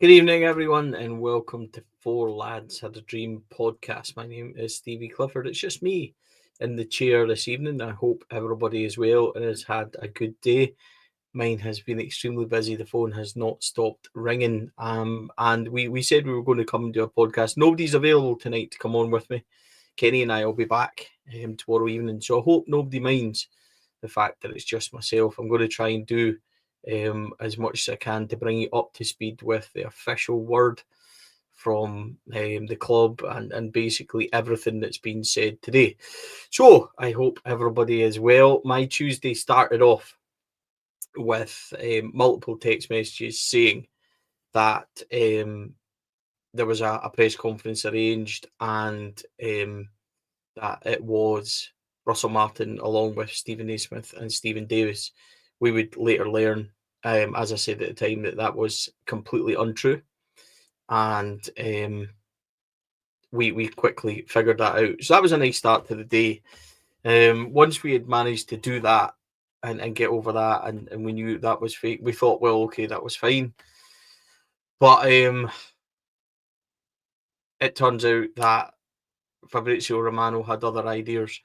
Good evening, everyone, and welcome to Four Lads Had a Dream podcast. My name is Stevie Clifford. It's just me in the chair this evening. I hope everybody is well and has had a good day. Mine has been extremely busy. The phone has not stopped ringing. And we said we were going to come and do a podcast. Nobody's available tonight to come on with me. Kenny and I will be back tomorrow evening. So I hope nobody minds the fact that it's just myself. I'm going to try and do as much as I can to bring you up to speed with the official word from the club and basically everything that's been said today. So I hope everybody is well. My Tuesday started off with multiple text messages saying that there was a press conference arranged and that it was Russell Martin along with Stephen Naismith and Stephen Davis. We would later learn, as I said at the time, that was completely untrue. And we quickly figured that out. So that was a nice start to the day. Once we had managed to do that and get over that, and we knew that was fake, we thought, well, okay, that was fine. But it turns out that Fabrizio Romano had other ideas,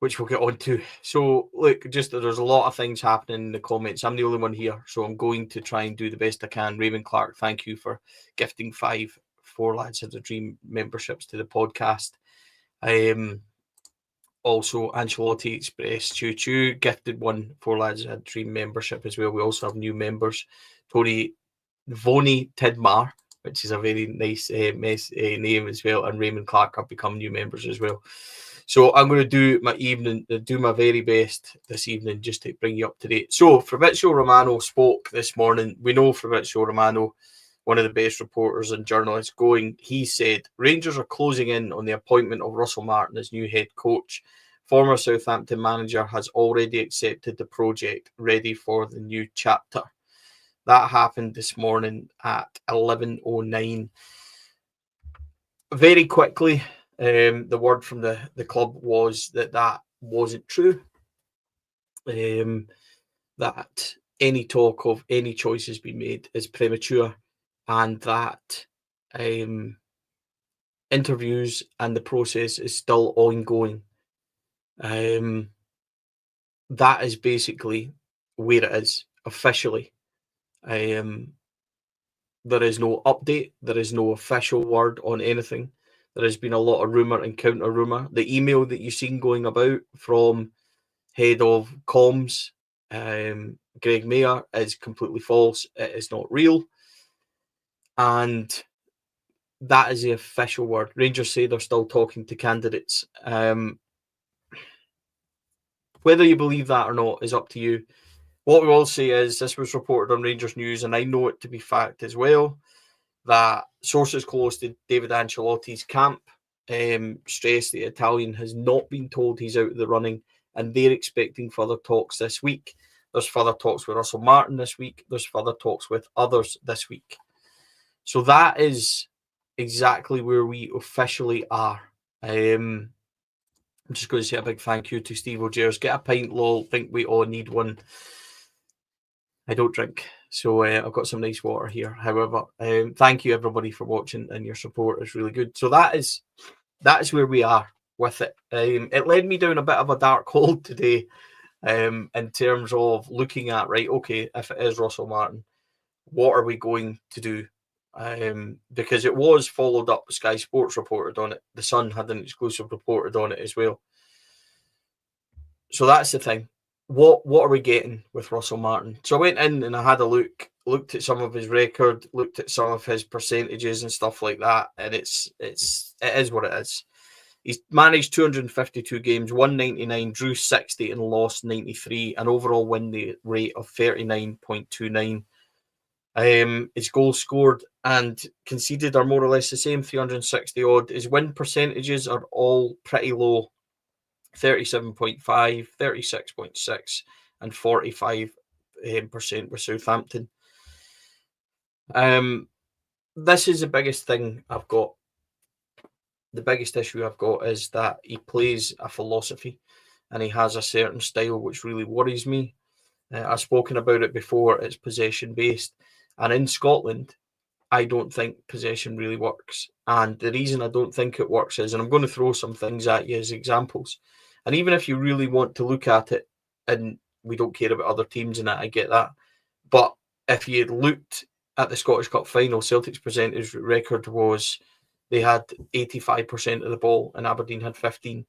which we'll get on to. So, look, just there's a lot of things happening in the comments. I'm the only one here, so I'm going to try and do the best I can. Raymond Clark, thank you for gifting 5 Four Lads Had a Dream memberships to the podcast. Also, Ancelotti Express Choo Choo gifted 1 Four Lads Had a Dream membership as well. We also have new members. Tony Voni Tidmar, which is a very nice name as well, and Raymond Clark have become new members as well. So I'm going to do my very best this evening just to bring you up to date. So Fabrizio Romano spoke this morning. We know Fabrizio Romano, one of the best reporters and journalists going. He said, Rangers are closing in on the appointment of Russell Martin as new head coach. Former Southampton manager has already accepted the project, ready for the new chapter. That happened this morning at 11:09. Very quickly, the word from the club was that wasn't true. That any talk of any choices being made is premature, and that interviews and the process is still ongoing. That is basically where it is officially. There is no update. There is no official word on anything. There has been a lot of rumour and counter rumour. The email that you've seen going about from head of comms, Greg Mayer, is completely false. It is not real. And that is the official word. Rangers say they're still talking to candidates. Whether you believe that or not is up to you. What we will say is this was reported on Rangers News, and I know it to be fact as well, that sources close to David Ancelotti's camp stress the Italian has not been told he's out of the running, and they're expecting further talks this week. There's further talks with Russell Martin this week. There's further talks with others this week. So that is exactly where we officially are. I'm just going to say a big thank you to Steve O'Gers. Get a pint, lol. Think we all need one. I don't drink, so I've got some nice water here. However, thank you everybody for watching, and your support is really good. So that is where we are with it. It led me down a bit of a dark hole today, in terms of looking at, right, okay, if it is Russell Martin, what are we going to do? Because it was followed up. Sky Sports reported on it. The Sun had an exclusive reported on it as well. So that's the thing. What are we getting with Russell Martin? So I went in and I had a looked at some of his record, looked at some of his percentages and stuff like that, and it is what it is. He's managed 252 games, won 99, drew 60 and lost 93, an overall win rate of 39.29. His goals scored and conceded are more or less the same, 360 odd. His win percentages are all pretty low. 37.5, 36.6, and 45% with Southampton. This is the biggest thing I've got. The biggest issue I've got is that he plays a philosophy and he has a certain style which really worries me. I've spoken about it before. It's possession based, and in Scotland, I don't think possession really works. And the reason I don't think it works is, and I'm going to throw some things at you as examples. And even if you really want to look at it, and we don't care about other teams in that, I get that. But if you looked at the Scottish Cup final, Celtic's percentage record was they had 85% of the ball and Aberdeen had 15.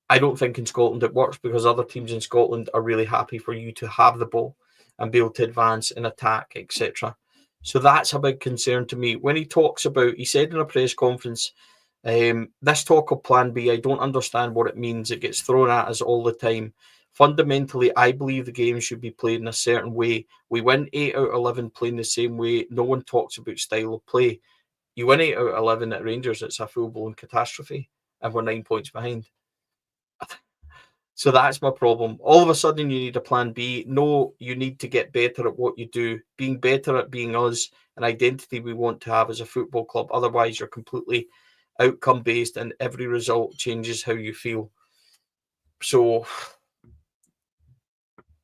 I don't think in Scotland it works because other teams in Scotland are really happy for you to have the ball and be able to advance and attack, etc. So that's a big concern to me. When he talks about, he said in a press conference, this talk of Plan B, I don't understand what it means. It gets thrown at us all the time. Fundamentally, I believe the game should be played in a certain way. We win 8 out of 11 playing the same way. No one talks about style of play. You win 8 out of 11 at Rangers, it's a full-blown catastrophe, and we're 9 points behind. So that's my problem. All of a sudden, you need a plan B. No, you need to get better at what you do. Being better at being us, an identity we want to have as a football club. Otherwise, you're completely outcome-based and every result changes how you feel. So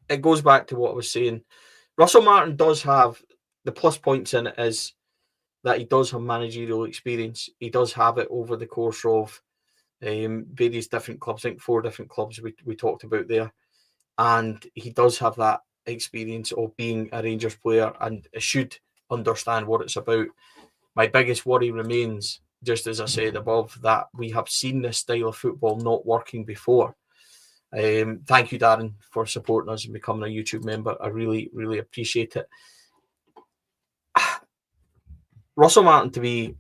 it goes back to what I was saying. Russell Martin does have the plus points in it is that he does have managerial experience. He does have it over the course of various different clubs. I think 4 different clubs we talked about there. And he does have that experience of being a Rangers player and should understand what it's about. My biggest worry remains, just as I said above, that we have seen this style of football not working before. Thank you, Darren, for supporting us and becoming a YouTube member. I really, really appreciate it. Russell Martin, to me,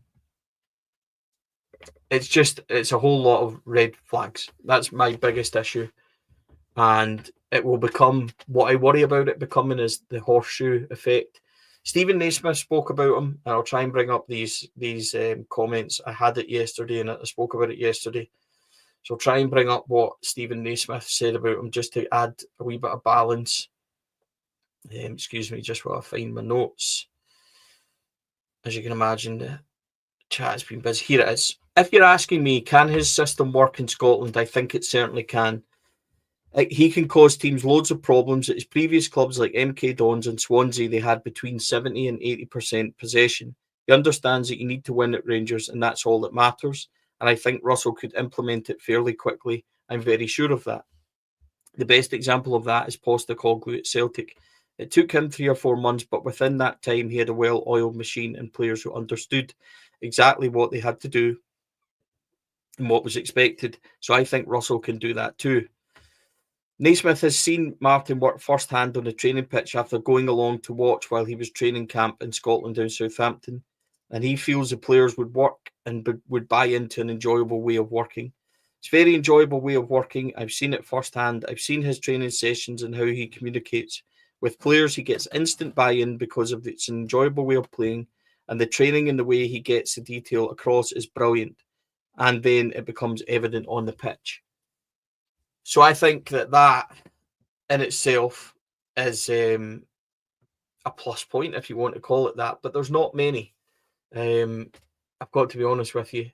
it's a whole lot of red flags. That's my biggest issue. And it will become, what I worry about it becoming is the horseshoe effect. Stephen Naismith spoke about him, and I'll try and bring up these comments. I had it yesterday, and I spoke about it yesterday. So I'll try and bring up what Stephen Naismith said about him, just to add a wee bit of balance. Excuse me, just while I find my notes. As you can imagine, the chat has been busy. Here it is. If you're asking me, can his system work in Scotland? I think it certainly can. He can cause teams loads of problems. At his previous clubs like MK Dons and Swansea, they had between 70 and 80% possession. He understands that you need to win at Rangers, and that's all that matters. And I think Russell could implement it fairly quickly. I'm very sure of that. The best example of that is Postecoglou at Celtic. It took him 3 or 4 months, but within that time, he had a well-oiled machine and players who understood exactly what they had to do and what was expected. So I think Russell can do that too. Naismith has seen Martin work firsthand on the training pitch after going along to watch while he was training camp in Scotland and Southampton, and he feels the players would work and would buy into an enjoyable way of working. It's a very enjoyable way of working. I've seen it firsthand. I've seen his training sessions and how he communicates with players. He gets instant buy-in because of it's an enjoyable way of playing, and the training and the way he gets the detail across is brilliant. And then it becomes evident on the pitch. So I think that in itself is a plus point, if you want to call it that. But there's not many. I've got to be honest with you.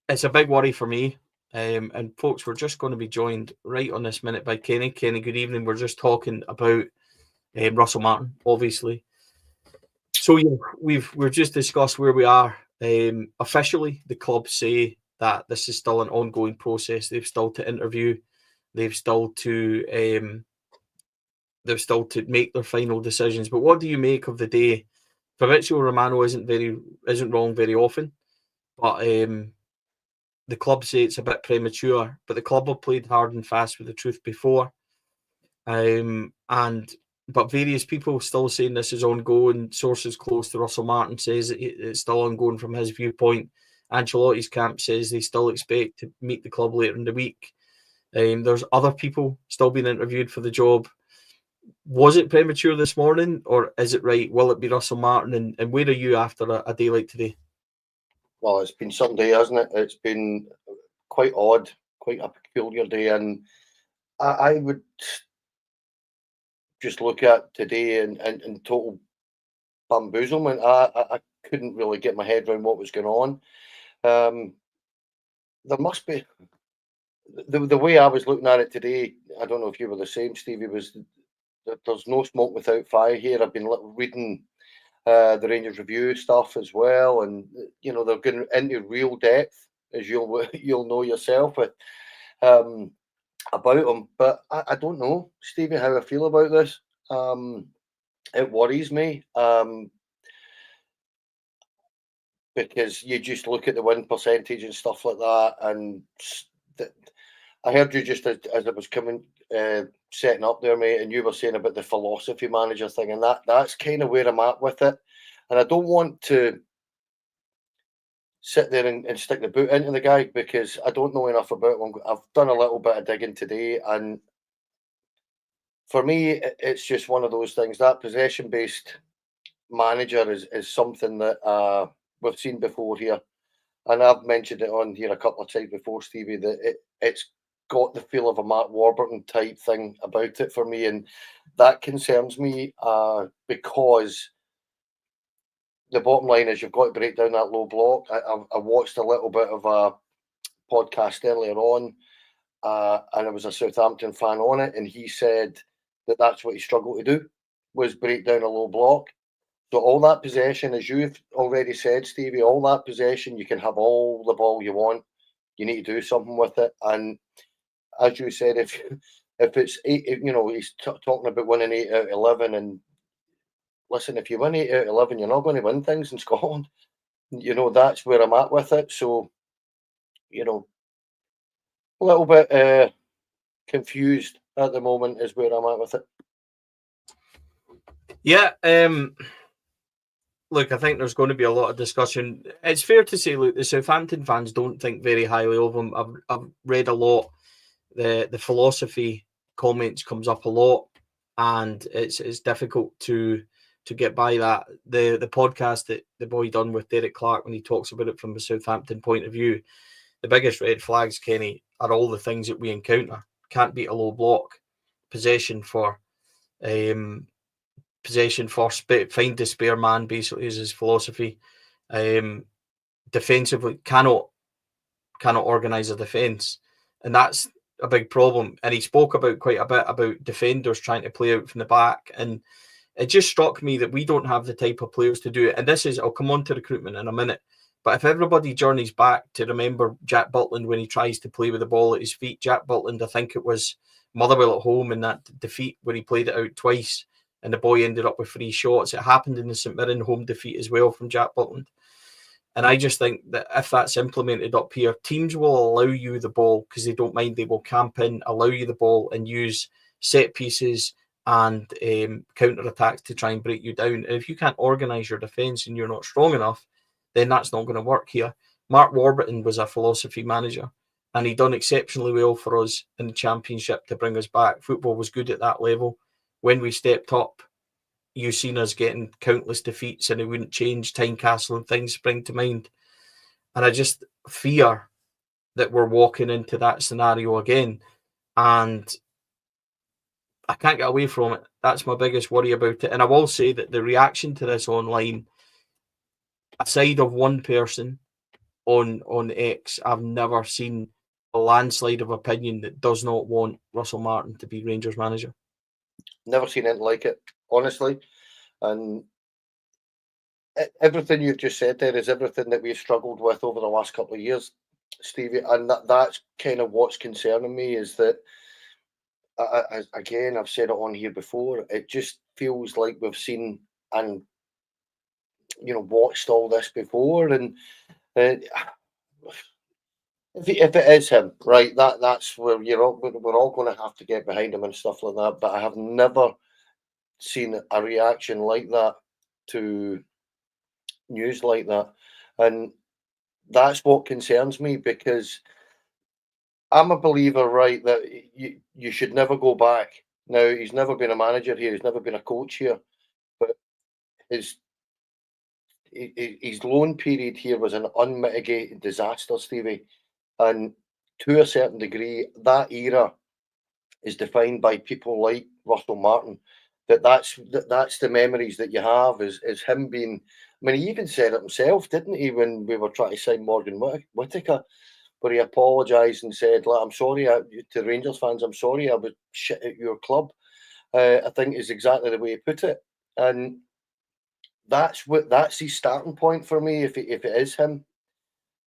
It's a big worry for me. And folks, we're just going to be joined right on this minute by Kenny. Kenny, good evening. We're just talking about Russell Martin, obviously. So yeah, we've just discussed where we are. Officially, the club say that this is still an ongoing process. They've still to interview. They've still to make their final decisions. But what do you make of the day? Fabrizio Romano isn't wrong very often, but the club say it's a bit premature. But the club have played hard and fast with the truth before, but various people still saying this is ongoing. Sources close to Russell Martin says it's still ongoing from his viewpoint. Ancelotti's camp says they still expect to meet the club later in the week. There's other people still being interviewed for the job. Was it premature this morning, or is it right? Will it be Russell Martin? And where are you after a day like today? Well, it's been some day, hasn't it? It's been quite odd, quite a peculiar day. And I would just look at today and total bamboozlement. I couldn't really get my head around what was going on. There must be the way I was looking at it today. I don't know if you were the same, Stevie. Was that there's no smoke without fire here. I've been reading the Rangers Review stuff as well, and they're getting into real depth, as you'll know yourself with about them. But I don't know, Stevie, how I feel about this. It worries me. Because you just look at the win percentage and stuff like that, and I heard you just as it was coming, setting up there, mate, and you were saying about the philosophy manager thing, and that's kind of where I'm at with it. And I don't want to sit there and stick the boot into the guy because I don't know enough about him. I've done a little bit of digging today, and for me, it's just one of those things. That possession-based manager is something that we've seen before here, and I've mentioned it on here a couple of times before, Stevie, that it's got the feel of a Mark Warburton type thing about it for me, and that concerns me because the bottom line is you've got to break down that low block. I watched a little bit of a podcast earlier on, and there was a Southampton fan on it, and he said that that's what he struggled to do, was break down a low block. So all that possession, as you've already said, Stevie, all that possession, you can have all the ball you want. You need to do something with it. And as you said, if it's eight, he's talking about winning 8 out of 11. And listen, if you win 8 out of 11, you're not going to win things in Scotland. That's where I'm at with it. So, a little bit confused at the moment is where I'm at with it. Yeah. Look, I think there's going to be a lot of discussion. It's fair to say, look, the Southampton fans don't think very highly of him. I've read a lot. The philosophy comments comes up a lot, and it's difficult to get by that. The podcast that the boy done with Derek Clark, when he talks about it from a Southampton point of view, the biggest red flags, Kenny, are all the things that we encounter. Can't beat a low block, possession for find the spare man, basically, is his philosophy. Defensively, cannot organise a defence, and that's a big problem. And he spoke about quite a bit about defenders trying to play out from the back, and it just struck me that we don't have the type of players to do it. And this is, I'll come on to recruitment in a minute, but if everybody journeys back to remember Jack Butland when he tries to play with the ball at his feet, Jack Butland, I think it was Motherwell at home in that defeat where he played it out twice and the boy ended up with 3 shots. It happened in the St Mirren home defeat as well from Jack Butland. And I just think that if that's implemented up here, teams will allow you the ball because they don't mind. They will camp in, allow you the ball, and use set pieces and counter-attacks to try and break you down. And if you can't organise your defence and you're not strong enough, then that's not going to work here. Mark Warburton was a philosophy manager, and he done exceptionally well for us in the Championship to bring us back. Football was good at that level. When we stepped up, you've seen us getting countless defeats, and it wouldn't change. Tynecastle and things spring to mind. And I just fear that we're walking into that scenario again. And I can't get away from it. That's my biggest worry about it. And I will say that the reaction to this online, aside of one person on X, I've never seen a landslide of opinion that does not want Russell Martin to be Rangers manager. Never seen anything like it, honestly. And everything you've just said there is everything that we've struggled with over the last couple of years, Stevie. And that's kind of what's concerning me, is that, again, I've said it on here before, it just feels like we've seen and, watched all this before. And if it is him, right, that's where we're all going to have to get behind him and stuff like that. But I have never seen a reaction like that to news like that, and that's what concerns me, because I'm a believer, right, that you should never go back. Now, he's never been a manager here, he's never been a coach here, but his loan period here was an unmitigated disaster, Stevie. And to a certain degree, that era is defined by people like Russell Martin. That's the memories that you have, is him being. I mean, he even said it himself, didn't he, when we were trying to sign Morgan Whittaker, where he apologised and said, "I'm sorry to Rangers fans. I'm sorry I was shit at your club." I think is exactly the way he put it. And that's his starting point for me. If it is him,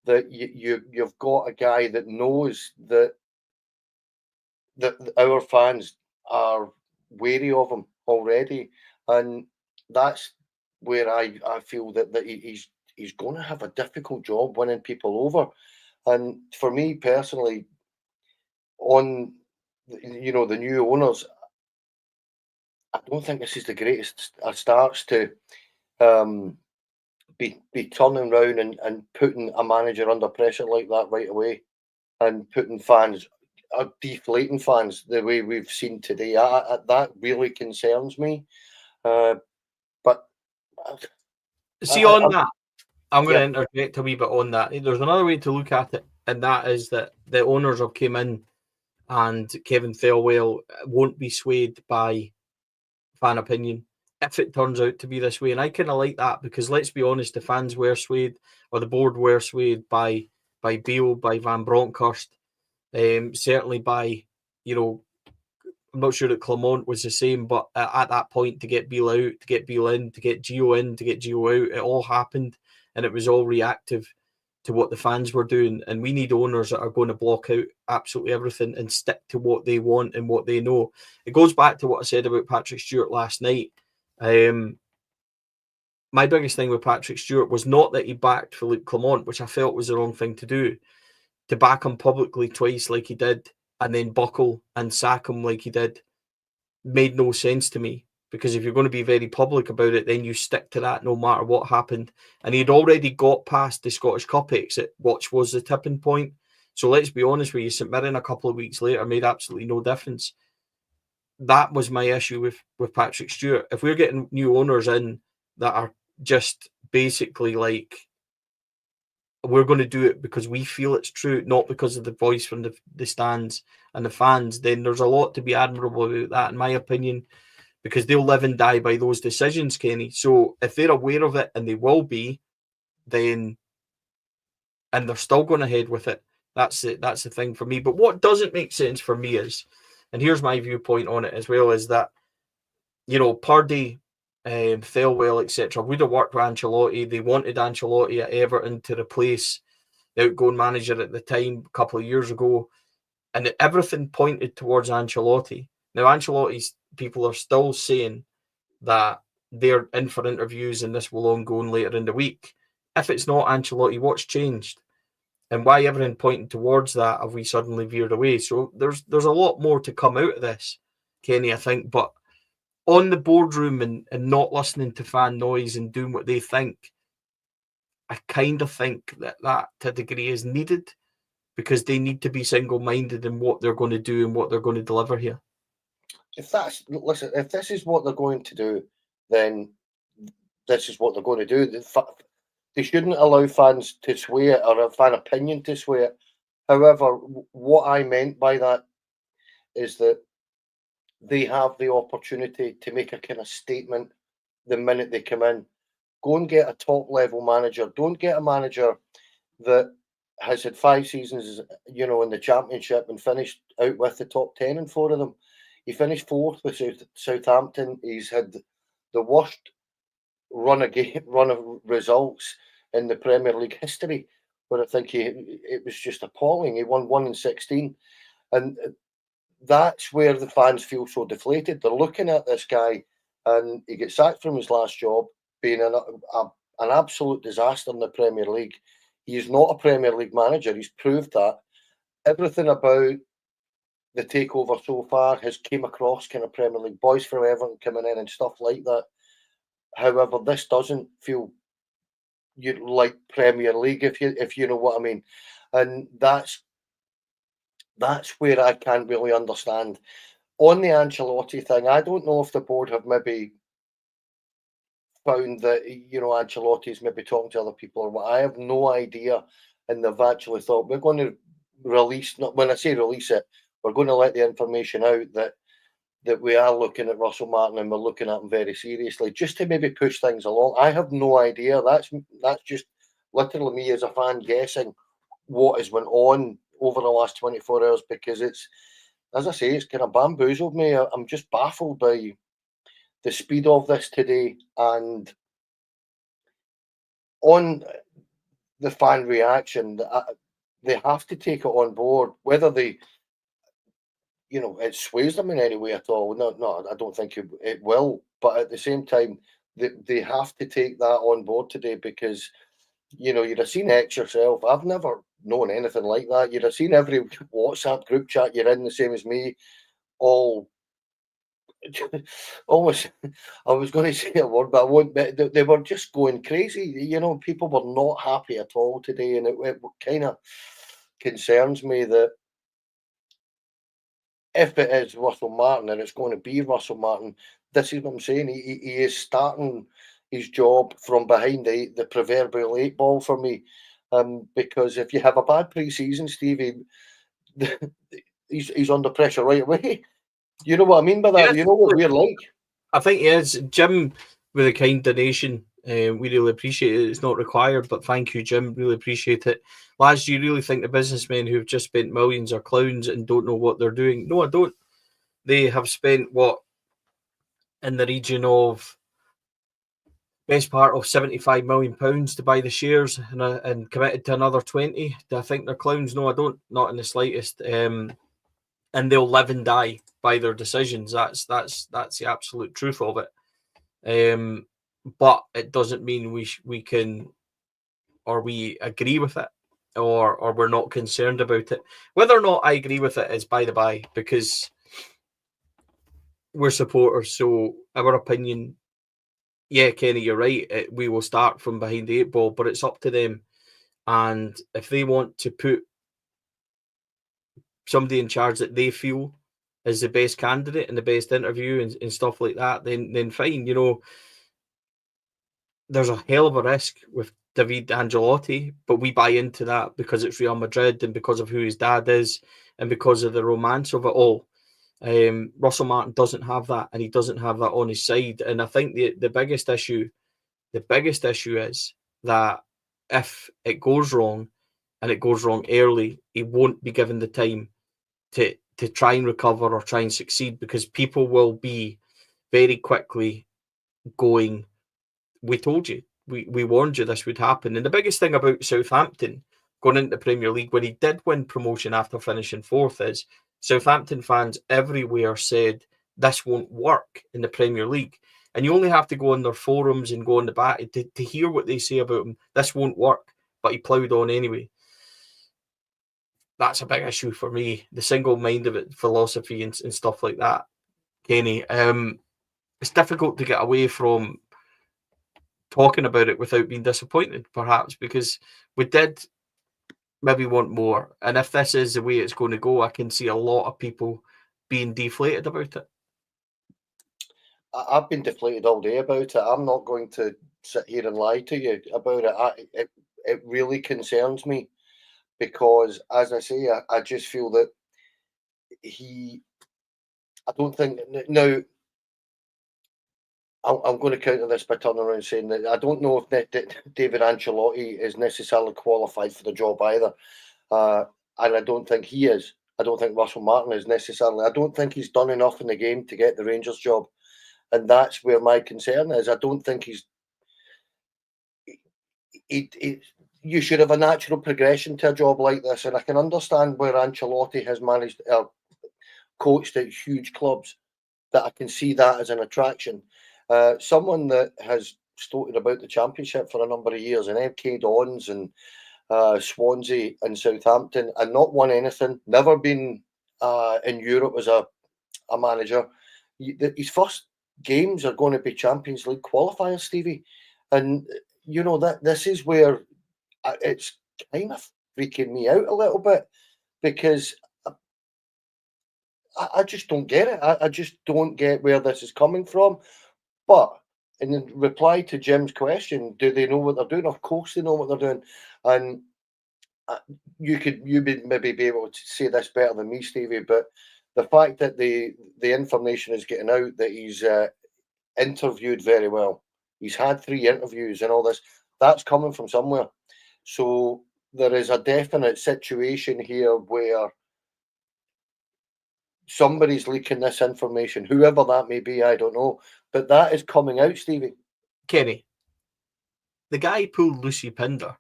that you've got a guy that knows that our fans are wary of him already, and that's where I feel that he's going to have a difficult job winning people over. And for me personally, on the new owners, I don't think this is the greatest starts to um, be turning around and putting a manager under pressure like that right away, and putting fans, deflating fans the way we've seen today. That really concerns me. But See, on I, that, I'm going yeah, to interject a wee bit on that. There's another way to look at it, and that is that the owners have came in, and Kevin Thelwell won't be swayed by fan opinion if it turns out to be this way. And I kind of like that, because let's be honest, the fans were swayed, or the board were swayed by Beale, by Van Bronckhorst, certainly by, I'm not sure that Clement was the same, but at that point, to get Beale out, to get Beale in, to get Gio in, to get Gio out, it all happened, and it was all reactive to what the fans were doing. And we need owners that are going to block out absolutely everything and stick to what they want and what they know. It goes back to what I said about Patrick Stewart last night. My biggest thing with Patrick Stewart was not that he backed Philippe Clement, which I felt was the wrong thing to do. To back him publicly twice like he did, and then buckle and sack him like he did, made no sense to me. Because if you're going to be very public about it, then you stick to that no matter what happened. And he'd already got past the Scottish Cup exit, which was the tipping point. So let's be honest with you, St Mirren a couple of weeks later made absolutely no difference. That was my issue with Patrick Stewart. If we're getting new owners in that are just basically like, we're going to do it because we feel it's true, not because of the voice from the stands and the fans, then there's a lot to be admirable about that, in my opinion, because they'll live and die by those decisions, Kenny. So if they're aware of it, and they will be, then, and they're still going ahead with it, that's the thing for me. But what doesn't make sense for me is, and here's my viewpoint on it as well, is that, Purdy, Thelwell, etc., would have worked with Ancelotti. They wanted Ancelotti at Everton to replace the outgoing manager at the time a couple of years ago, and everything pointed towards Ancelotti. Now, Ancelotti's people are still saying that they're in for interviews and this will ongoing later in the week. If it's not Ancelotti, what's changed? And why everything pointing towards that have we suddenly veered away? So there's a lot more to come out of this, Kenny, I think. But on the boardroom and not listening to fan noise and doing what they think, I kind of think that to a degree is needed, because they need to be single-minded in what they're going to do and what they're going to deliver here. if this is what they're going to do, then this is what they're going to do. They shouldn't allow fans to sway it, or a fan opinion to sway it. However, what I meant by that is that they have the opportunity to make a kind of statement the minute they come in. Go and get a top level manager. Don't get a manager that has had 5 seasons, in the Championship and finished out with the top 10 in 4 of them. He finished 4th with Southampton. He's had the worst run of results in the Premier League history, where I think it was just appalling. He won 1 in 16, and that's where the fans feel so deflated. They're looking at this guy, and he gets sacked from his last job, being an absolute disaster in the Premier League. He is not a Premier League manager. He's proved that. Everything about the takeover so far has came across kind of Premier League boys from Everton coming in and stuff like that. However, this doesn't feel like Premier League, if you know what I mean, and that's where I can't really understand. On the Ancelotti thing, I don't know if the board have maybe found that Ancelotti's maybe talking to other people or what. I have no idea, and they've actually thought we're going to release. Not when I say release it, we're going to let the information out that we are looking at Russell Martin and we're looking at him very seriously, just to maybe push things along. I have no idea. That's just literally me as a fan guessing what has went on over the last 24 hours, because it's, as I say, it's kind of bamboozled me. I'm just baffled by the speed of this today, and on the fan reaction, they have to take it on board, whether they, it sways them in any way at all. No, I don't think it will. But at the same time, they have to take that on board today because, you'd have seen X yourself. I've never known anything like that. You'd have seen every WhatsApp group chat you're in, the same as me, all almost. I was going to say a word, but I won't. But they were just going crazy. People were not happy at all today, and it kind of concerns me that if it is Russell Martin and it's going to be Russell Martin, this is what I'm saying. He is starting his job from behind the proverbial eight ball for me. Because if you have a bad pre-season, Stevie, he's under pressure right away. You know what I mean by that? Yes, You know what we're like. I think he is. Jim, with a kind donation, we really appreciate it. It's not required, but thank you, Jim. Really appreciate it. Lads, do you really think the businessmen who've just spent millions are clowns and don't know what they're doing? No, I don't. They have spent what, in the region of best part of £75 million to buy the shares and committed to another 20. Do I think they're clowns? No, I don't. Not in the slightest. And they'll live and die by their decisions. That's the absolute truth of it. But it doesn't mean we can, or we agree with it, or we're not concerned about it. Whether or not I agree with it is by the by, because we're supporters. So our opinion, yeah, Kenny, you're right. We will start from behind the eight ball, but it's up to them. And if they want to put somebody in charge that they feel is the best candidate and the best interview and stuff like that, then fine. There's a hell of a risk with David Angelotti, but we buy into that because it's Real Madrid and because of who his dad is and because of the romance of it all. Russell Martin doesn't have that, and he doesn't have that on his side. And I think the biggest issue is that if it goes wrong and it goes wrong early, he won't be given the time to try and recover or try and succeed, because people will be very quickly going, we told you, we warned you this would happen. And the biggest thing about Southampton going into the Premier League when he did win promotion after finishing fourth is Southampton fans everywhere said this won't work in the Premier League. And you only have to go on their forums and go on the back to hear what they say about him. This won't work, but he ploughed on anyway. That's a big issue for me. The single-minded philosophy and stuff like that, Kenny. It's difficult to get away from talking about it without being disappointed, perhaps, because we did maybe want more. And if this is the way it's going to go, I can see a lot of people being deflated about it. I've been deflated all day about it. I'm not going to sit here and lie to you about it. It really concerns me because, as I say, I just feel that I don't think now. I'm going to counter this by turning around and saying that I don't know if David Ancelotti is necessarily qualified for the job either, and I don't think he is. I don't think Russell Martin is necessarily. I don't think he's done enough in the game to get the Rangers job, and that's where my concern is. I don't think he's. You should have a natural progression to a job like this, and I can understand where Ancelotti has managed coached at huge clubs. That I can see that as an attraction. Someone that has stoated about the Championship for a number of years, and MK Dons and Swansea and Southampton, and not won anything, never been in Europe as a manager. His first games are going to be Champions League qualifiers, Stevie. And that this is where it's kind of freaking me out a little bit, because I just don't get it. I just don't get where this is coming from. But in reply to Jim's question, do they know what they're doing? Of course they know what they're doing. And you would maybe be able to say this better than me, Stevie, but the fact that the information is getting out that he's interviewed very well, he's had 3 interviews and all this, that's coming from somewhere. So there is a definite situation here where somebody's leaking this information, whoever that may be, I don't know, but that is coming out, Stevie. Kenny, the guy pulled Lucy Pinder.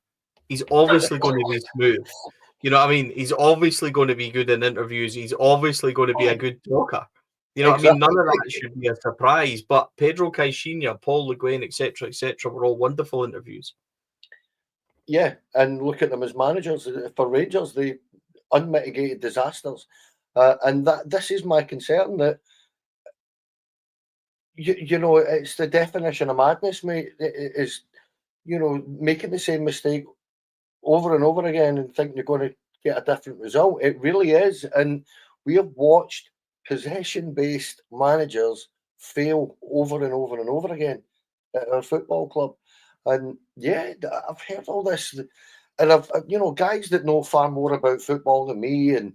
He's obviously going to be smooth. You know what I mean? He's obviously going to be good in interviews. He's obviously going to be a good talker. You know what I mean? None of that should be a surprise. But Pedro Caixinha, Paul Le Guen, etc., were all wonderful interviews. Yeah, and look at them as managers for Rangers. They unmitigated disasters, and this is my concern that you know it's the definition of madness, mate. It is making the same mistake over and over again and thinking you're going to get a different result. It really is, and we have watched possession-based managers fail over and over and over again at our football club. And yeah, I've heard all this, and I've guys that know far more about football than me, and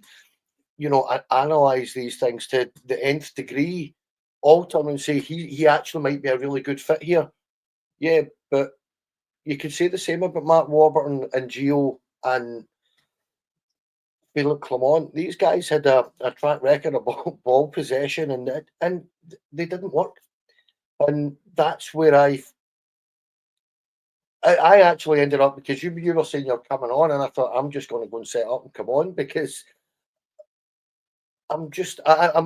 analyze these things to the nth degree, all turn and say he actually might be a really good fit here. Yeah, but you could say the same about Mark Warburton and Gio and Philip Clement. These guys had a track record of ball possession, and they didn't work. And that's where I actually ended up, because you were saying you're coming on, and I thought I'm just going to go and set up and come on, because I'm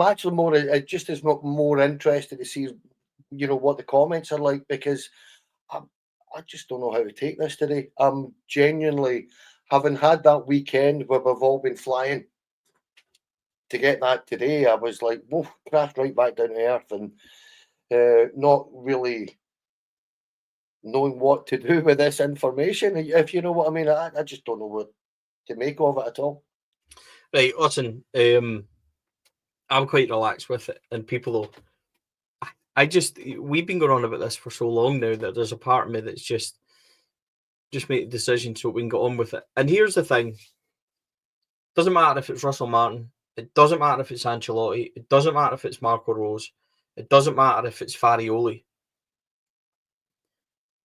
actually just as more interested to see what the comments are like, because I just don't know how to take this today. I'm genuinely, having had that weekend where we've all been flying, to get that today, I was like, whoa, crashed right back down to earth, and not really knowing what to do with this information, if you know what I mean. I just don't know what to make of it at all. Right, listen, I'm quite relaxed with it, and people, we've been going on about this for so long now that there's a part of me that's just make a decision so we can get on with it. And here's the thing: doesn't matter if it's Russell Martin, it doesn't matter if it's Ancelotti, it doesn't matter if it's Marco Rose, it doesn't matter if it's Farioli.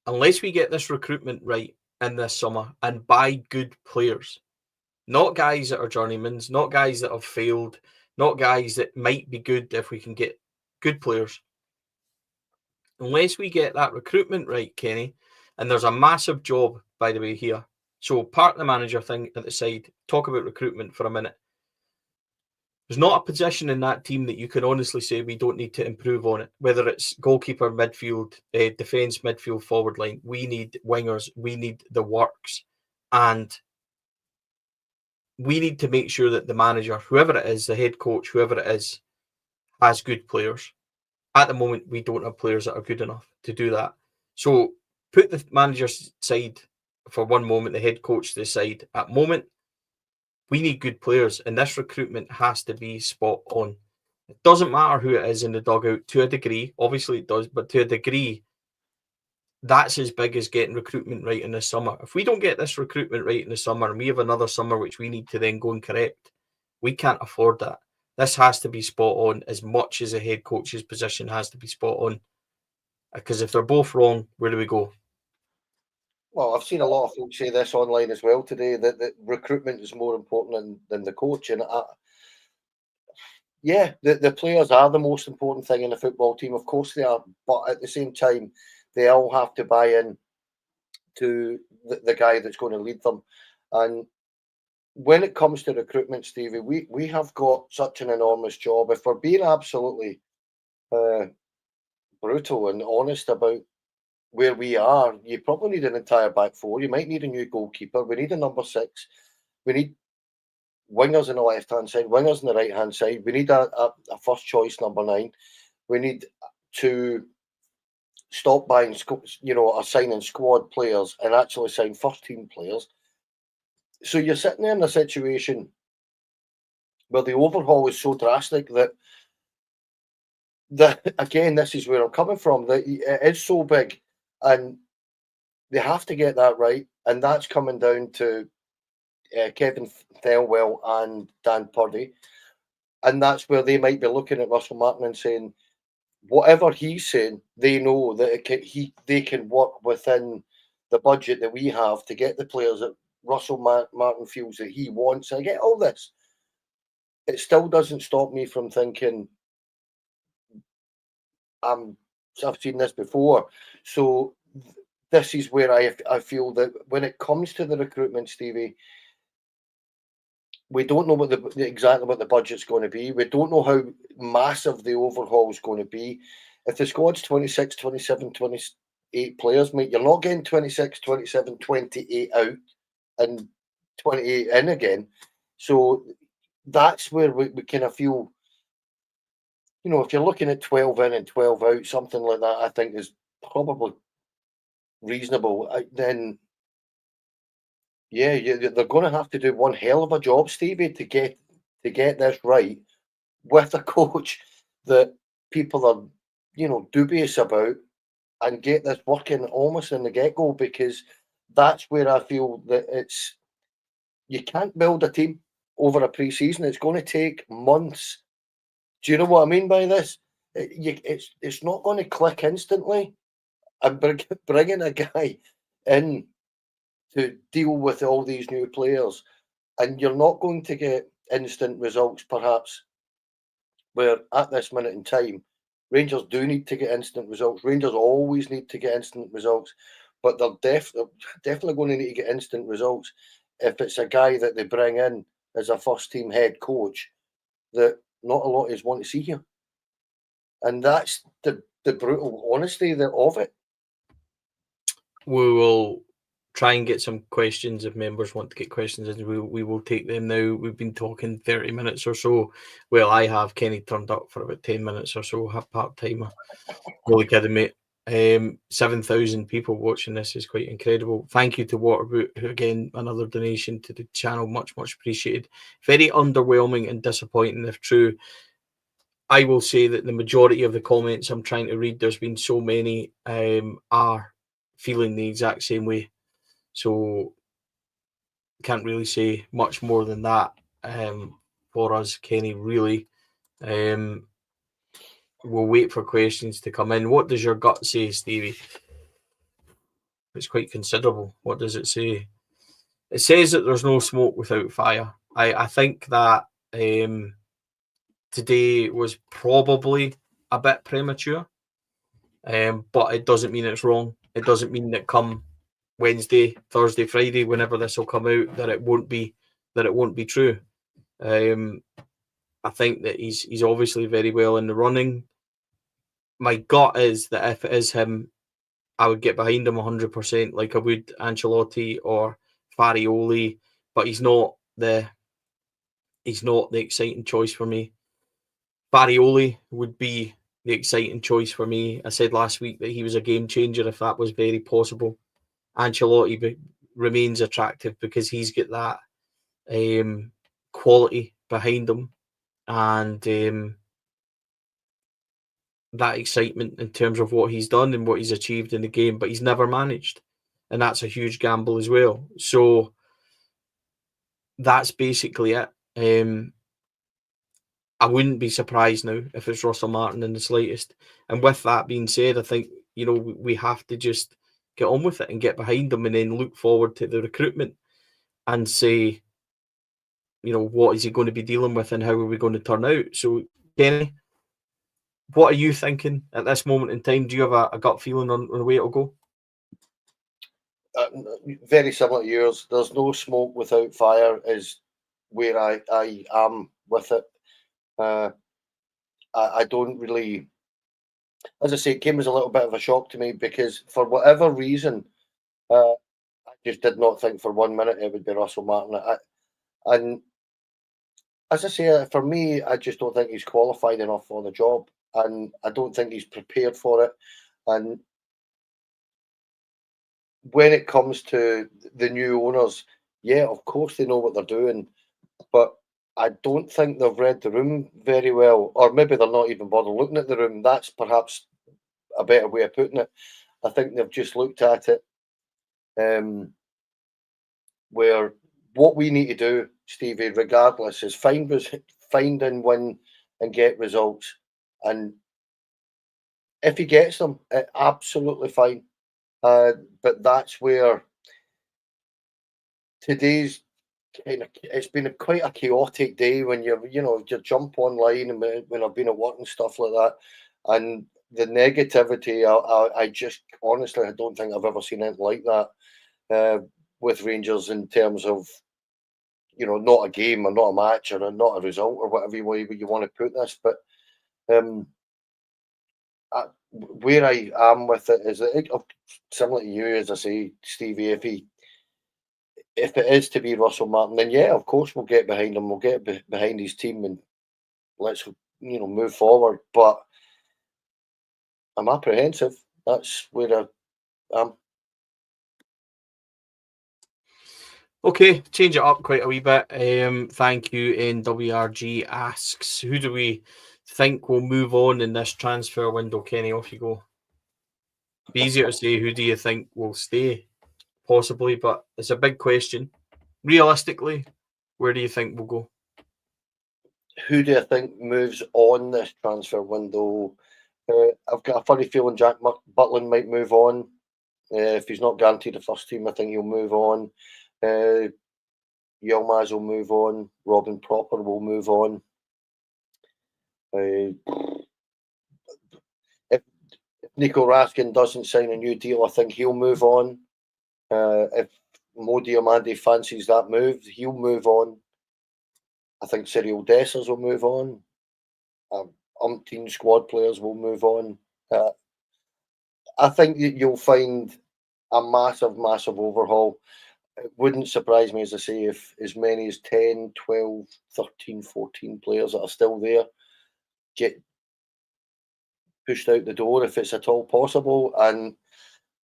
Unless we get this recruitment right in this summer and buy good players, not guys that are journeymans, not guys that have failed, not guys that might be good if we can get good players. Unless we get that recruitment right, Kenny, and there's a massive job, by the way, here. So park the manager thing at the side, talk about recruitment for a minute. There's not a position in that team that you can honestly say we don't need to improve on it, whether it's goalkeeper, midfield, defence, midfield, forward line. We need wingers. We need the works. And we need to make sure that the manager, whoever it is, the head coach, whoever it is, has good players. At the moment, we don't have players that are good enough to do that. So put the manager's side for one moment, the head coach to the side. At the moment, we need good players, and this recruitment has to be spot on. It doesn't matter who it is in the dugout, to a degree. Obviously, it does, but to a degree, that's as big as getting recruitment right in the summer. If we don't get this recruitment right in the summer, and we have another summer which we need to then go and correct, we can't afford that. This has to be spot on as much as a head coach's position has to be spot on. Because if they're both wrong, where do we go? Well, I've seen a lot of folks say this online as well today, that recruitment is more important than the coach. And yeah, the players are the most important thing in a football team. Of course they are. But at the same time, they all have to buy in to the guy that's going to lead them. And when it comes to recruitment, Stevie, we have got such an enormous job. If we're being absolutely brutal and honest about where we are, you probably need an entire back four. You might need a new goalkeeper. We need a number 6. We need wingers on the left hand side, wingers on the right hand side. We need a first choice number 9. We need to stop buying, or signing squad players and actually sign first team players. So you're sitting there in a situation where the overhaul is so drastic that again, this is where I'm coming from, that it is so big, and they have to get that right, and that's coming down to Kevin Thelwell and Dan Purdy, and that's where they might be looking at Russell Martin and saying, whatever he's saying, they know that they can work within the budget that we have to get the players that Russell Martin feels that he wants. I get all this. It still doesn't stop me from thinking, I've seen this before. So this is where I feel that when it comes to the recruitment, Stevie, we don't know what exactly what the budget's going to be. We don't know how massive the overhaul is going to be. If the squad's 26, 27, 28 players, mate, you're not getting 26, 27, 28 out and 28 in again. So that's where we kind of feel, if you're looking at 12 in and 12 out, something like that, I think is probably reasonable. Then, yeah, they're going to have to do one hell of a job, Stevie, to get this right with a coach that people are, dubious about, and get this working almost in the get-go, because that's where I feel that you can't build a team over a pre-season. It's going to take months. Do you know what I mean by this? It's not going to click instantly. And bringing a guy in to deal with all these new players, and you're not going to get instant results, perhaps, where at this minute in time, Rangers do need to get instant results. Rangers always need to get instant results, but they're definitely going to need to get instant results if it's a guy that they bring in as a first team head coach that not a lot is want to see here. And that's the brutal honesty of it. We will try and get some questions if members want to get questions in. We will take them now. We've been talking 30 minutes or so. Well, I have. Kenny turned up for about 10 minutes or so, part-timer. Really kidding, mate. 7,000 people watching this is quite incredible. Thank you to Waterboot, who again, another donation to the channel. Much, much appreciated. Very underwhelming and disappointing if true. I will say that the majority of the comments I'm trying to read, there's been so many, are feeling the exact same way. So can't really say much more than that for us, Kenny, really. We'll wait for questions to come in. What does your gut say, Stevie? It's quite considerable. What does it say? It says that there's no smoke without fire. I think that today was probably a bit premature, but it doesn't mean it's wrong. It doesn't mean that come Wednesday, Thursday, Friday, whenever this will come out, that it won't be true. I think that he's obviously very well in the running. My gut is that if it is him, I would get behind him 100%, like I would Ancelotti or Farioli, but he's not the exciting choice for me. Farioli would be the exciting choice for me. I said last week that he was a game changer if that was very possible. Ancelotti remains attractive because he's got that quality behind him and that excitement in terms of what he's done and what he's achieved in the game, but he's never managed. And that's a huge gamble as well. So that's basically it. I wouldn't be surprised now if it's Russell Martin in the slightest. And with that being said, I think, we have to just get on with it and get behind them and then look forward to the recruitment and say, what is he going to be dealing with and how are we going to turn out? So, Kenny, what are you thinking at this moment in time? Do you have a gut feeling on the way it'll go? Very similar to yours. There's no smoke without fire is where I am with it. I don't really, as I say, it came as a little bit of a shock to me because for whatever reason, I just did not think for 1 minute it would be Russell Martin. And as I say, for me, I just don't think he's qualified enough for the job, and I don't think he's prepared for it. And when it comes to the new owners, yeah, of course they know what they're doing, but I don't think they've read the room very well, or maybe they're not even bothered looking at the room. That's perhaps a better way of putting it. I think they've just looked at it where what we need to do, Stevie, regardless, is find and win and get results. And if he gets them, absolutely fine. But that's where today's it's been quite a chaotic day when you jump online and when I've been at work and stuff like that, and the negativity, I just honestly, I don't think I've ever seen anything like that with Rangers in terms of, not a game or not a match or not a result or whatever way you want to put this. But where I am with it is that, similar to you, as I say, Stevie, if it is to be Russell Martin, then yeah, of course we'll get behind him. We'll get behind his team and let's move forward. But I'm apprehensive. That's where I am. Okay, change it up quite a wee bit. Thank you. NWRG asks, who do we think will move on in this transfer window? Kenny, off you go. Be easier to say who do you think will stay, possibly, but it's a big question. Realistically, where do you think we'll go? Who do you think moves on this transfer window? I've got a funny feeling Jack Butland might move on. If he's not guaranteed the first team, I think he'll move on. Yilmaz will move on. Robin Proper will move on. If Nico Raskin doesn't sign a new deal, I think he'll move on. If Mo Diamande fancies that move, he'll move on. I think Cyril Dessers will move on. Umpteen squad players will move on. I think you'll find a massive, massive overhaul. It wouldn't surprise me, as I say, if as many as 10, 12, 13, 14 players that are still there get pushed out the door if it's at all possible. And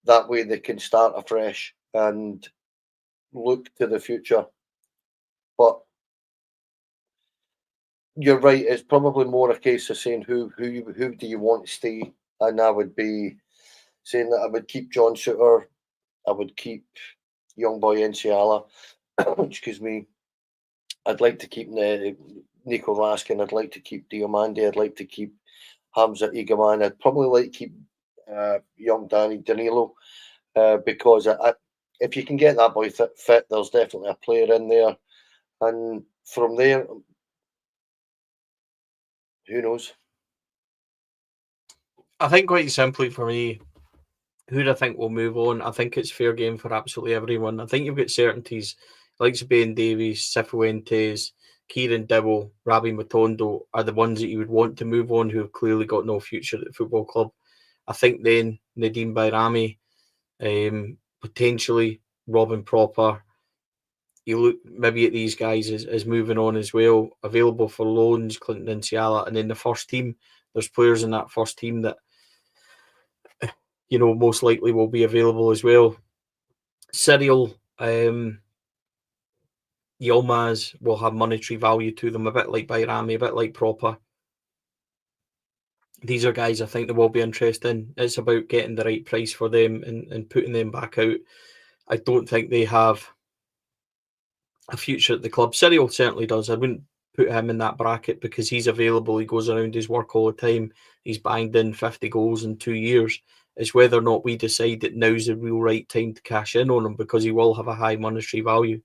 that way they can start afresh and look to the future. But you're right, it's probably more a case of saying who do you want to stay? And I would be saying that I would keep John Souttar, I would keep young boy Enciala. Excuse me. I'd like to keep Nico Raskin. I'd like to keep Diamande. I'd like to keep Hamza Igaman. I'd probably like to keep young Danny Danilo because if you can get that boy fit, there's definitely a player in there. And from there, who knows? I think quite simply for me, who do I think will move on? I think it's fair game for absolutely everyone. I think you've got certainties like Ben Davies, Cifuentes, Kieran Dibble, Rabbi Matondo are the ones that you would want to move on who have clearly got no future at the football club. I think then Nadim Bayrami, potentially Robin Proper. You look maybe at these guys as moving on as well, available for loans, Clinton Enciala, and then the first team. There's players in that first team that most likely will be available as well. Cyril, Yilmaz will have monetary value to them, a bit like Bayrami, a bit like Proper. These are guys I think that will be interesting. It's about getting the right price for them and putting them back out. I don't think they have a future at the club. Cyril certainly does. I wouldn't put him in that bracket because he's available. He goes around his work all the time. He's banged in 50 goals in 2 years. It's whether or not we decide that now's the real right time to cash in on him because he will have a high monetary value.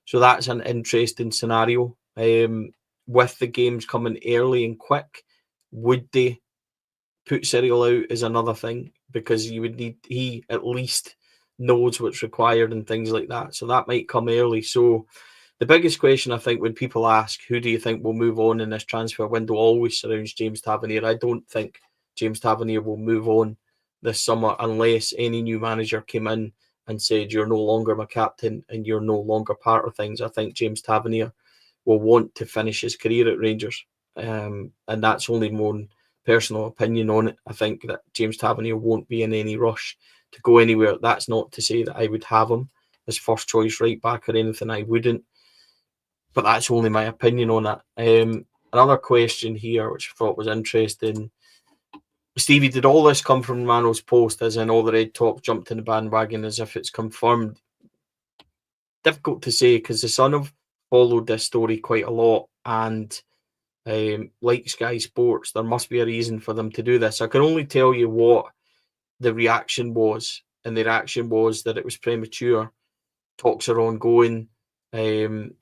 So that's an interesting scenario. With the games coming early and quick, would they put Cyril out is another thing because he at least knows what's required and things like that. So that might come early. So the biggest question I think when people ask, who do you think will move on in this transfer window, always surrounds James Tavernier. I don't think James Tavernier will move on this summer unless any new manager came in and said, you're no longer my captain and you're no longer part of things. I think James Tavernier will want to finish his career at Rangers. And that's only more personal opinion on it. I think that James Tavernier won't be in any rush to go anywhere. That's not to say that I would have him as first choice right back or anything. I wouldn't. But that's only my opinion on it. Another question here, which I thought was interesting. Stevie, did all this come from Romano's post, as in all the red top jumped in the bandwagon as if it's confirmed? Difficult to say because the Sun have followed this story quite a lot and like Sky Sports, there must be a reason for them to do this. I can only tell you what the reaction was, and the reaction was that it was premature. Talks are ongoing, and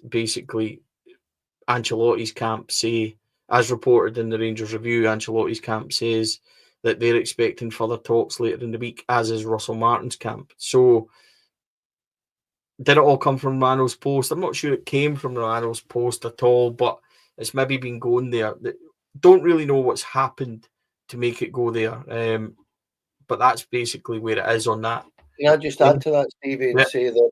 basically Ancelotti's camp say as reported in the Rangers Review, Ancelotti's camp says that they're expecting further talks later in the week, as is Russell Martin's camp. So did it all come from Romano's post? I'm not sure it came from Romano's post at all, but it's maybe been going there. Don't really know what's happened to make it go there, but that's basically where it is on that. Can I just add to that, Stevie, and say that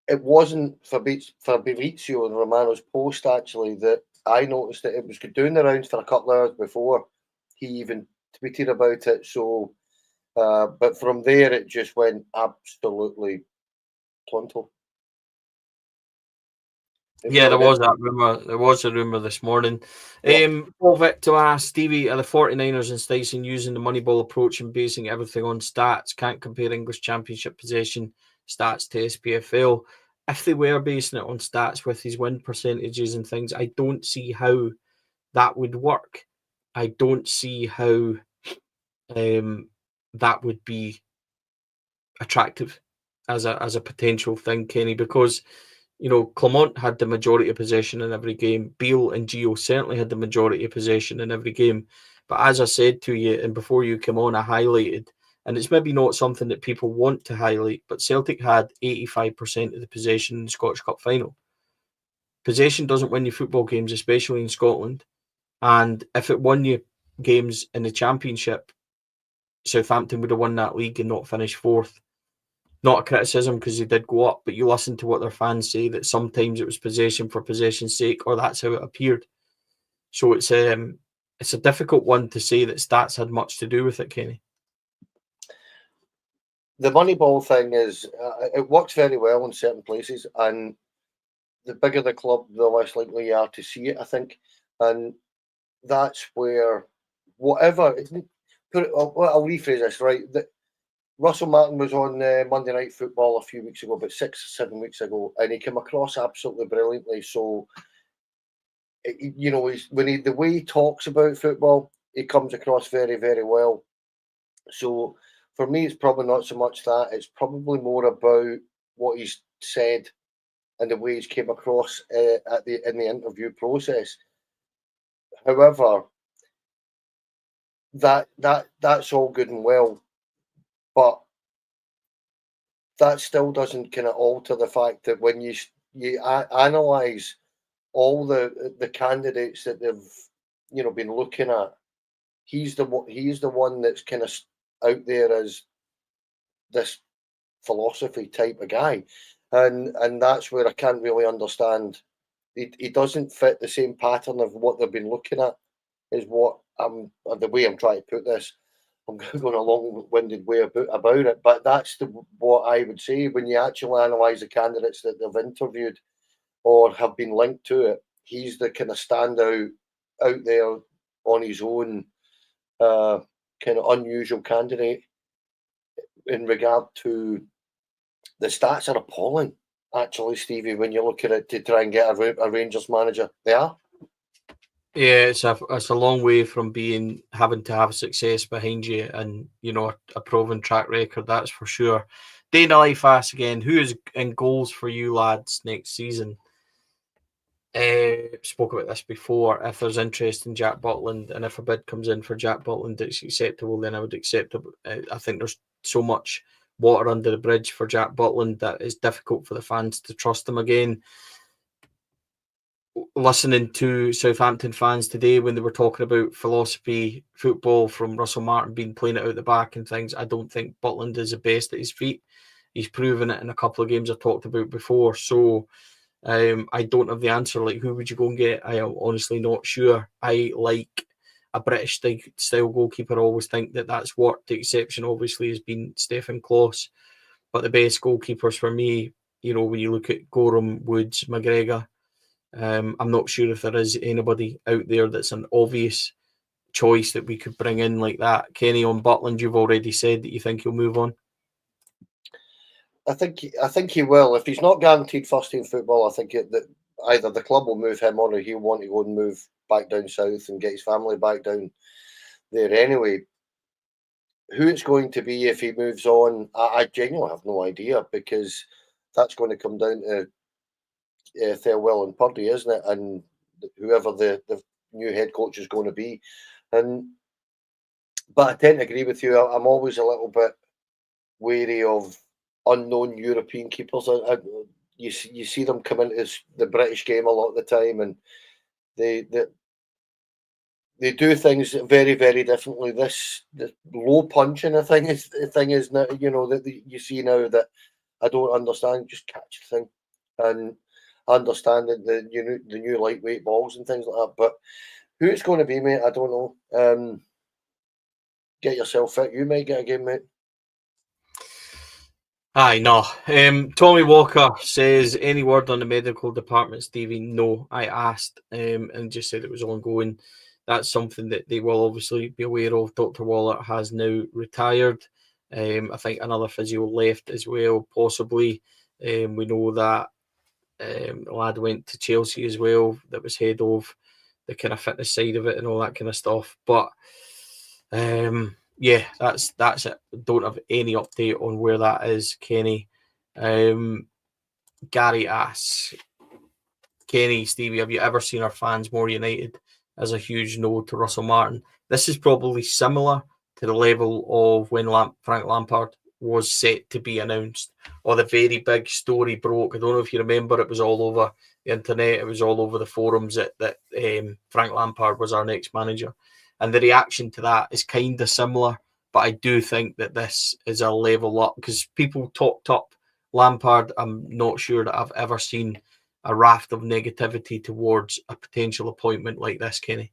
it wasn't Fabrizio and Romano's post, actually, that I noticed that it was doing the rounds for a couple of hours before he even tweeted about it. So, but from there, it just went absolutely pronto. Yeah, there was that rumour. There was a rumour this morning. Yeah. Paul Victor asked, Stevie, are the 49ers and Stuyson using the Moneyball approach and basing everything on stats? Can't compare English Championship possession stats to SPFL. If they were basing it on stats with his win percentages and things, I don't see how that would work. I don't see how that would be attractive as a potential thing, Kenny, because Clement had the majority of possession in every game. Beale and Gio certainly had the majority of possession in every game. But as I said to you, and before you came on, I highlighted, and it's maybe not something that people want to highlight, but Celtic had 85% of the possession in the Scottish Cup final. Possession doesn't win you football games, especially in Scotland. And if it won you games in the Championship, Southampton would have won that league and not finished fourth. Not a criticism because they did go up, but you listen to what their fans say, that sometimes it was possession for possession's sake, or that's how it appeared. So it's a difficult one to say that stats had much to do with it, Kenny. The Moneyball thing is, it works very well in certain places, and the bigger the club, the less likely you are to see it, I think. And that's where whatever, I'll rephrase this, right? Russell Martin was on Monday Night Football a few weeks ago, about 6 or 7 weeks ago, and he came across absolutely brilliantly. So, the way he talks about football, he comes across very, very well. So, for me, it's probably not so much that. It's probably more about what he's said and the way he's came across in the interview process. However, that's all good and well, but that still doesn't kind of alter the fact that when you analyze all the candidates that they've been looking at, he's the one that's kind of out there as this philosophy type of guy, and that's where I can't really understand. He doesn't fit the same pattern of what they've been looking at. Is what the way I'm trying to put this. I'm going a long-winded way about it, but that's what I would say when you actually analyse the candidates that they've interviewed or have been linked to it. He's the kind of standout out there on his own, kind of unusual candidate. In regard to the stats, are appalling. Actually, Stevie, when you look at it to try and get a Rangers manager, they are. Yeah, it's a long way from having to have success behind you and a proven track record, that's for sure. Dana Life asks again, who is in goals for you lads next season? Spoke about this before. If there's interest in Jack Butland and if a bid comes in for Jack Butland that's acceptable, then I would accept it. I think there's so much water under the bridge for Jack Butland that it's difficult for the fans to trust him again. Listening to Southampton fans today when they were talking about philosophy football from Russell Martin being playing it out the back and things, I don't think Butland is the best at his feet. He's proven it in a couple of games I've talked about before. So I don't have the answer. Like, who would you go and get? I am honestly not sure. I like a British style goalkeeper. I always think that's worked. The exception obviously has been Stefan Klos. But the best goalkeepers for me, when you look at Gorham, Woods, McGregor, I'm not sure if there is anybody out there that's an obvious choice that we could bring in like that. Kenny, on Butland, you've already said that you think he'll move on. I think he will. If he's not guaranteed first team football, I think that either the club will move him on or he'll want to go and move back down south and get his family back down there anyway. Who it's going to be if he moves on, I genuinely have no idea, because that's going to come down to Thelwell and Purdy, isn't it? And whoever the new head coach is going to be. But I tend to agree with you. I'm always a little bit wary of unknown European keepers. You see them come into the British game a lot of the time, and they do things very, very differently. The low punching thing is now, that you see now that I don't understand. Just catch the thing, and understand that the new lightweight balls and things like that. But who it's going to be, mate, I don't know. Get yourself fit. You might get a game, mate. Aye, no. Tommy Walker says, any word on the medical department, Stevie? No, I asked and just said it was ongoing. That's something that they will obviously be aware of. Dr. Waller has now retired. I think another physio left as well, possibly. We know that the lad went to Chelsea as well, that was head of the kind of fitness side of it and all that kind of stuff. But yeah, that's it. Don't have any update on where that is, Kenny. Gary asks, Kenny, Stevie, have you ever seen our fans more united? As a huge no to Russell Martin. This is probably similar to the level of when Frank Lampard was set to be announced, or the very big story broke. I don't know if you remember, it was all over the internet, it was all over the forums that Frank Lampard was our next manager. And the reaction to that is kind of similar, but I do think that this is a level up, because people talked up Lampard. I'm not sure that I've ever seen a raft of negativity towards a potential appointment like this, Kenny.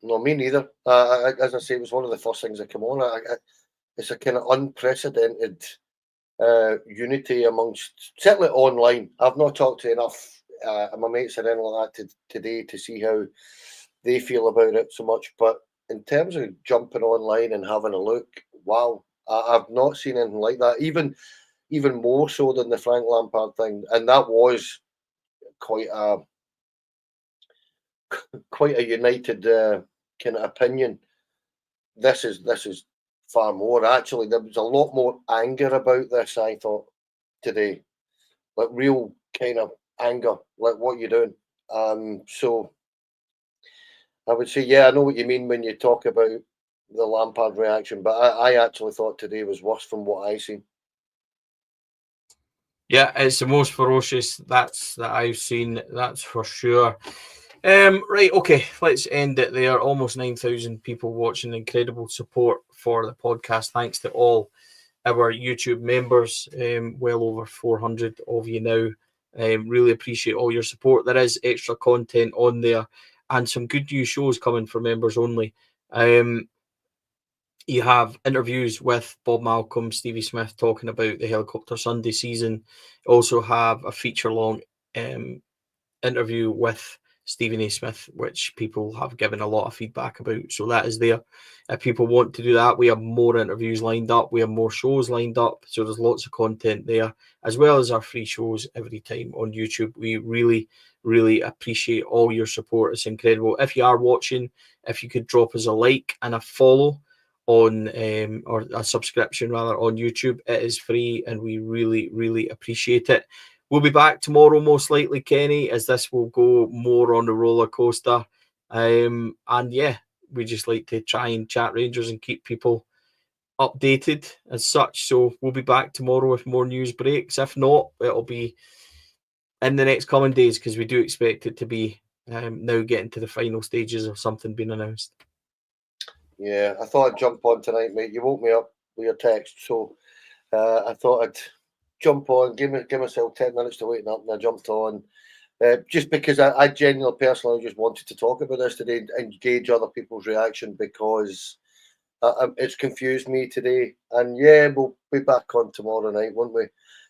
No, me neither. As I say, it was one of the first things that came on. It's a kind of unprecedented unity amongst, certainly online. I've not talked to enough of my mates or anything like that today to see how they feel about it so much. But in terms of jumping online and having a look, wow, I've not seen anything like that. Even more so than the Frank Lampard thing, and that was quite a united kind of opinion. This is far more. Actually, there was a lot more anger about this, I thought, today, like real kind of anger, like what you're doing. So I would say, yeah, I know what you mean when you talk about the Lampard reaction, but I actually thought today was worse from what I seen. Yeah, it's the most ferocious that I've seen, that's for sure. Right, okay, let's end it there. Almost 9,000 people watching. Incredible support for the podcast. Thanks to all our YouTube members, well over 400 of you now. Really appreciate all your support. There is extra content on there and some good new shows coming for members only. You have interviews with Bob Malcolm, Stevie Smith talking about the Helicopter Sunday season. Also have a feature-long interview with Stephen A. Smith, which people have given a lot of feedback about. So that is there. If people want to do that, we have more interviews lined up. We have more shows lined up. So there's lots of content there, as well as our free shows every time on YouTube. We really, really appreciate all your support. It's incredible. If you are watching, if you could drop us a like and a follow on or a subscription rather on YouTube, it is free and we really, really appreciate it. We'll be back tomorrow, most likely, Kenny, as this will go more on the roller coaster. And yeah, we just like to try and chat Rangers and keep people updated as such. So we'll be back tomorrow with more news breaks. If not, it'll be in the next coming days, because we do expect it to be now getting to the final stages of something being announced. Yeah, I thought I'd jump on tonight, mate. You woke me up with your text, so I thought I'd jump on, give myself 10 minutes to wake up, and I jumped on. Just because I genuinely, personally just wanted to talk about this today and gauge other people's reaction, because it's confused me today. And yeah, we'll be back on tomorrow night, won't we?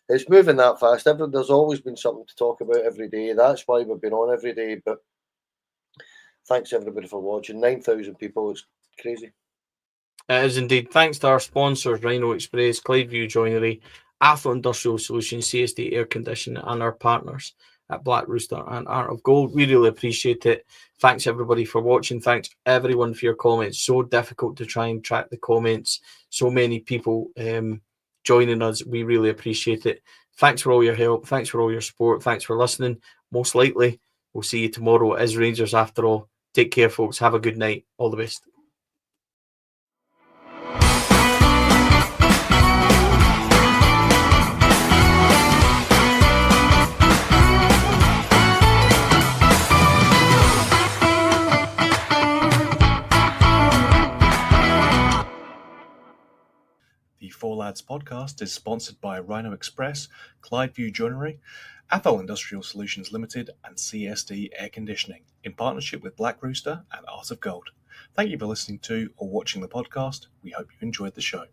It's moving that fast. There's always been something to talk about every day. That's why we've been on every day. But thanks everybody for watching. 9,000 people. It's crazy. It is indeed. Thanks to our sponsors, Rhino Express, Clydeview Joinery, Athlon Industrial Solutions, CSD Air Conditioning, and our partners at Black Rooster and Art of Gold. We really appreciate it. Thanks everybody for watching. Thanks everyone for your comments. So difficult to try and track the comments. So many people joining us. We really appreciate it. Thanks for all your help. Thanks for all your support. Thanks for listening. Most likely, We'll see you tomorrow. It is Rangers after all. Take care, folks. Have a good night. All the best. The Four Lads podcast is sponsored by Rhino Express, Clydeview Joinery, Athol Industrial Solutions Limited, and CSD Air Conditioning, in partnership with Black Rooster and Art of Gold. Thank you for listening to or watching the podcast. We hope you enjoyed the show.